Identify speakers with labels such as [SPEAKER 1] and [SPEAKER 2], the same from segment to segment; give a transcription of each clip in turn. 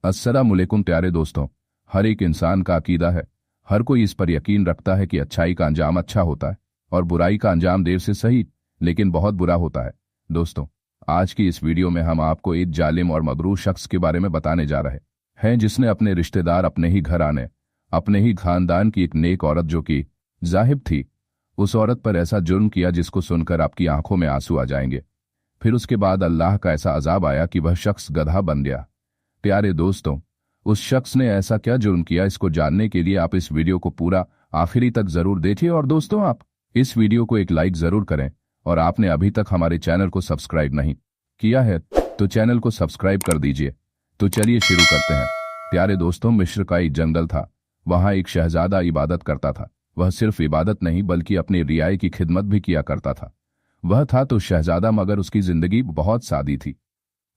[SPEAKER 1] अस्सलामुअलैकुम प्यारे दोस्तों। हर एक इंसान का अकीदा है, हर कोई इस पर यकीन रखता है कि अच्छाई का अंजाम अच्छा होता है और बुराई का अंजाम देर से सही लेकिन बहुत बुरा होता है। दोस्तों, आज की इस वीडियो में हम आपको एक जालिम और मगरूर शख्स के बारे में बताने जा रहे हैं जिसने अपने रिश्तेदार अपने ही घर आने, अपने ही खानदान की एक नेक औरत जो कि जाहिब थी, उस औरत पर ऐसा जुर्म किया जिसको सुनकर आपकी आंखों में आंसू आ जाएंगे। फिर उसके बाद अल्लाह का ऐसा अजाब आया कि वह शख्स गधा बन गया। प्यारे दोस्तों, उस शख्स ने ऐसा क्या जुर्म किया, इसको जानने के लिए आप इस वीडियो को पूरा आखिरी तक जरूर देखिए। और दोस्तों, आप इस वीडियो को एक लाइक जरूर करें और आपने अभी तक हमारे चैनल को सब्सक्राइब नहीं किया है तो चैनल को सब्सक्राइब कर दीजिए। तो चलिए शुरू करते हैं। प्यारे दोस्तों, मिस्र का एक जंगल था। वहां एक शहजादा इबादत करता था। वह सिर्फ इबादत नहीं बल्कि अपनी रियाई की खिदमत भी किया करता था। वह था तो शहजादा, मगर उसकी जिंदगी बहुत सादी थी।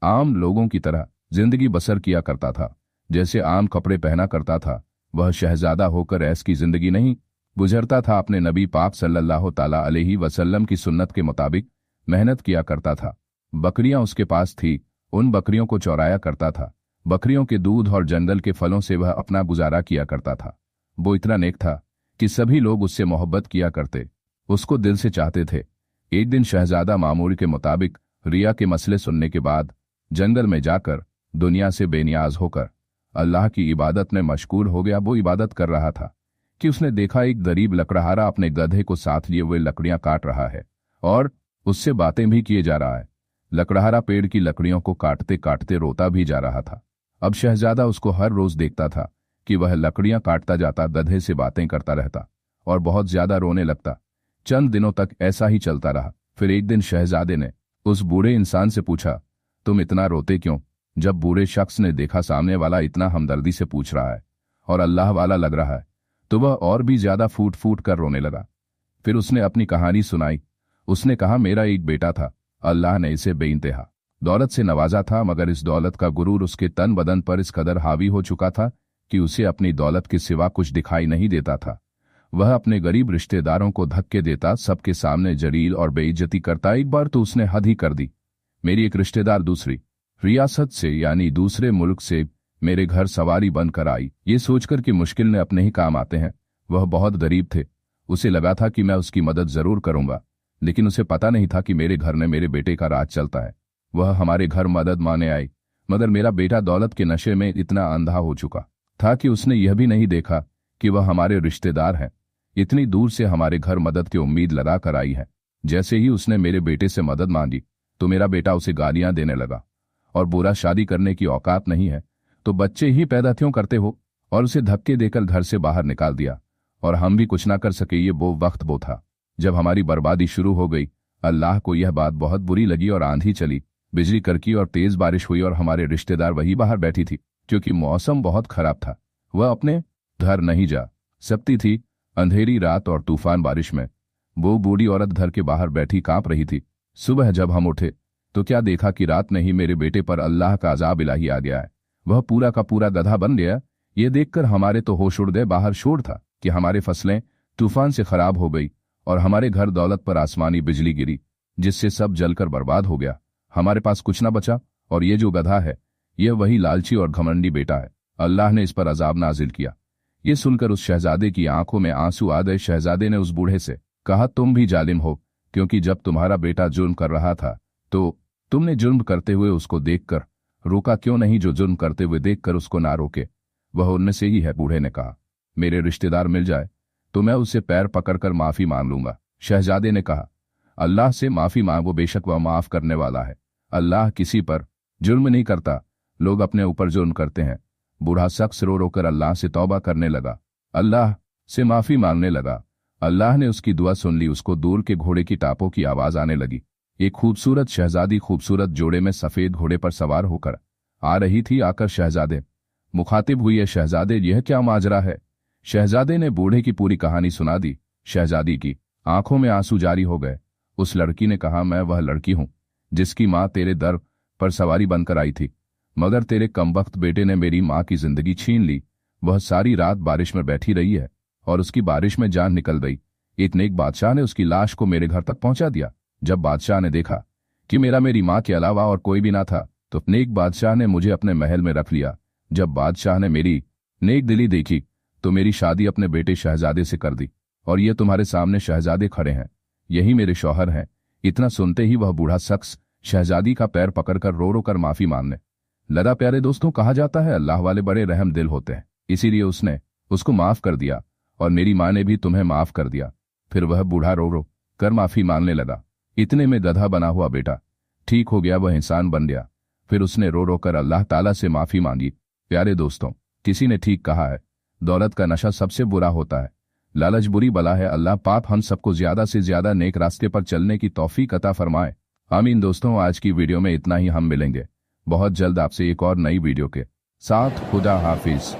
[SPEAKER 1] आम लोगों की तरह जिंदगी बसर किया करता था। जैसे आम कपड़े पहना करता था, वह शहजादा होकर ऐस की जिंदगी नहीं गुजरता था। अपने नबी पाक सल्लल्लाहु ताला अलैहि वसल्लम की सुन्नत के मुताबिक मेहनत किया करता था। बकरियां उसके पास थी, उन बकरियों को चौराया करता था। बकरियों के दूध और जंगल के फलों से वह अपना गुजारा किया करता था। वो इतना नेक था कि सभी लोग उससे मोहब्बत किया करते, उसको दिल से चाहते थे। एक दिन शहजादा मामूल के मुताबिक रिया के मसले सुनने के बाद जंगल में जाकर दुनिया से बेनियाज होकर अल्लाह की इबादत में मशगूल हो गया। वो इबादत कर रहा था कि उसने देखा एक गरीब लकड़हारा अपने गधे को साथ लिए हुए लकड़ियां काट रहा है और उससे बातें भी किए जा रहा है। लकड़हारा पेड़ की लकड़ियों को काटते काटते रोता भी जा रहा था। अब शहजादा उसको हर रोज देखता था कि वह लकड़ियां काटता जाता, गधे से बातें करता रहता और बहुत ज्यादा रोने लगता। चंद दिनों तक ऐसा ही चलता रहा। फिर एक दिन शहजादे ने उस बूढ़े इंसान से पूछा, तुम इतना रोते क्यों? जब बूढ़े शख्स ने देखा सामने वाला इतना हमदर्दी से पूछ रहा है और अल्लाह वाला लग रहा है, तो वह और भी ज्यादा फूट फूट कर रोने लगा। फिर उसने अपनी कहानी सुनाई। उसने कहा, मेरा एक बेटा था, अल्लाह ने इसे बेइंतहा दौलत से नवाजा था, मगर इस दौलत का गुरूर उसके तन बदन पर इस कदर हावी हो चुका था कि उसे अपनी दौलत के सिवा कुछ दिखाई नहीं देता था। वह अपने गरीब रिश्तेदारों को धक्के देता, सबके सामने जलील और बेइज्जती करता। एक बार तो उसने हद ही कर दी। मेरी एक रिश्तेदार दूसरी रियासत से यानी दूसरे मुल्क से मेरे घर सवारी बनकर आई, ये सोचकर कि मुश्किल ने अपने ही काम आते हैं। वह बहुत गरीब थे। उसे लगा था कि मैं उसकी मदद जरूर करूंगा, लेकिन उसे पता नहीं था कि मेरे घर में मेरे बेटे का राज चलता है। वह हमारे घर मदद मांगने आई, मगर मेरा बेटा दौलत के नशे में इतना अंधा हो चुका था कि उसने यह भी नहीं देखा कि वह हमारे रिश्तेदार हैं। इतनी दूर से हमारे घर मदद की उम्मीद लगा कर आई है। जैसे ही उसने मेरे बेटे से मदद मांगी तो मेरा बेटा उसे गालियां देने लगा और बोला, शादी करने की औकात नहीं है तो बच्चे ही पैदा क्यों करते हो, और उसे धक्के देकर घर से बाहर निकाल दिया। और हम भी कुछ ना कर सके। ये वो वक्त था जब हमारी बर्बादी शुरू हो गई। अल्लाह को यह बात बहुत बुरी लगी और आंधी चली, बिजली कड़की और तेज बारिश हुई और हमारे रिश्तेदार वही बाहर बैठी थी क्योंकि मौसम बहुत खराब था। वह अपने घर नहीं जा सकती थी। अंधेरी रात और तूफान बारिश में वो बूढ़ी औरत घर के बाहर बैठी कांप रही थी। सुबह जब हम उठे तो क्या देखा कि रात में ही मेरे बेटे पर अल्लाह का अजाब इलाही आ गया है। वह पूरा का पूरा गधा बन गया। ये देखकर हमारे तो होश उड़ गए। बाहर शोर था कि हमारी फसलें तूफान से खराब हो गई और हमारे घर दौलत पर आसमानी बिजली गिरी जिससे सब जलकर बर्बाद हो गया। हमारे पास कुछ न बचा और ये जो गधा है यह वही लालची और घमंडी बेटा है। अल्लाह ने इस पर अजाब नाजिल किया। ये सुनकर उस शहजादे की आंखों में आंसू आ गए। शहजादे ने उस बूढ़े से कहा, तुम भी जालिम हो, क्योंकि जब तुम्हारा बेटा जुर्म कर रहा था तो तुमने जुर्म करते हुए उसको देखकर रोका क्यों नहीं, जो जुर्म करते हुए देखकर उसको ना रोके वह उनमें से ही है। बूढ़े ने कहा, मेरे रिश्तेदार मिल जाए तो मैं उससे पैर पकड़कर माफी मांग लूंगा। शहजादे ने कहा, अल्लाह से माफी मांगो, बेशक वह माफ करने वाला है। अल्लाह किसी पर जुर्म नहीं करता, लोग अपने ऊपर जुर्म करते हैं। बूढ़ा शख्स रो रोकर अल्लाह से तौबा करने लगा, अल्लाह से माफी मांगने लगा। अल्लाह ने उसकी दुआ सुन ली। उसको दूर के घोड़े की टापों की आवाज आने लगी। एक खूबसूरत शहजादी खूबसूरत जोड़े में सफेद घोड़े पर सवार होकर आ रही थी। आकर शहजादे मुखातिब हुई, शहजादे यह क्या माजरा है? शहजादे ने बूढ़े की पूरी कहानी सुना दी। शहजादी की आंखों में आंसू जारी हो गए। उस लड़की ने कहा, मैं वह लड़की हूं जिसकी मां तेरे दर पर सवारी बनकर आई थी, मगर तेरे कमबख्त बेटे ने मेरी मां की जिंदगी छीन ली। वह सारी रात बारिश में बैठी रही है और उसकी बारिश में जान निकल गई। एक नेक बादशाह ने उसकी लाश को मेरे घर तक पहुंचा दिया। जब बादशाह ने देखा कि मेरी मां के अलावा और कोई भी ना था तो नेक बादशाह ने मुझे अपने महल में रख लिया। जब बादशाह ने मेरी नेक दिली देखी तो मेरी शादी अपने बेटे शहजादे से कर दी, और ये तुम्हारे सामने शहजादे खड़े हैं, यही मेरे शौहर हैं। इतना सुनते ही वह बूढ़ा शख्स शहजादी का पैर पकड़कर रो रो कर माफी मांगने लगा। प्यारे दोस्तों, कहा जाता है अल्लाह वाले बड़े रहम दिल होते हैं, इसीलिए उसने उसको माफ कर दिया, और मेरी माँ ने भी तुम्हें माफ कर दिया। फिर वह बूढ़ा रो रो कर माफी मांगने लगा। इतने में गधा बना हुआ बेटा ठीक हो गया, वह इंसान बन गया। फिर उसने रो रो कर अल्लाह ताला से माफी मांगी। प्यारे दोस्तों, किसी ने ठीक कहा है, दौलत का नशा सबसे बुरा होता है, लालच बुरी बला है। अल्लाह पाक हम सबको ज्यादा से ज्यादा नेक रास्ते पर चलने की तौफीक अता फरमाए। आमीन। दोस्तों, आज की वीडियो में इतना ही। हम मिलेंगे बहुत जल्द आपसे एक और नई वीडियो के साथ। खुदा हाफिज।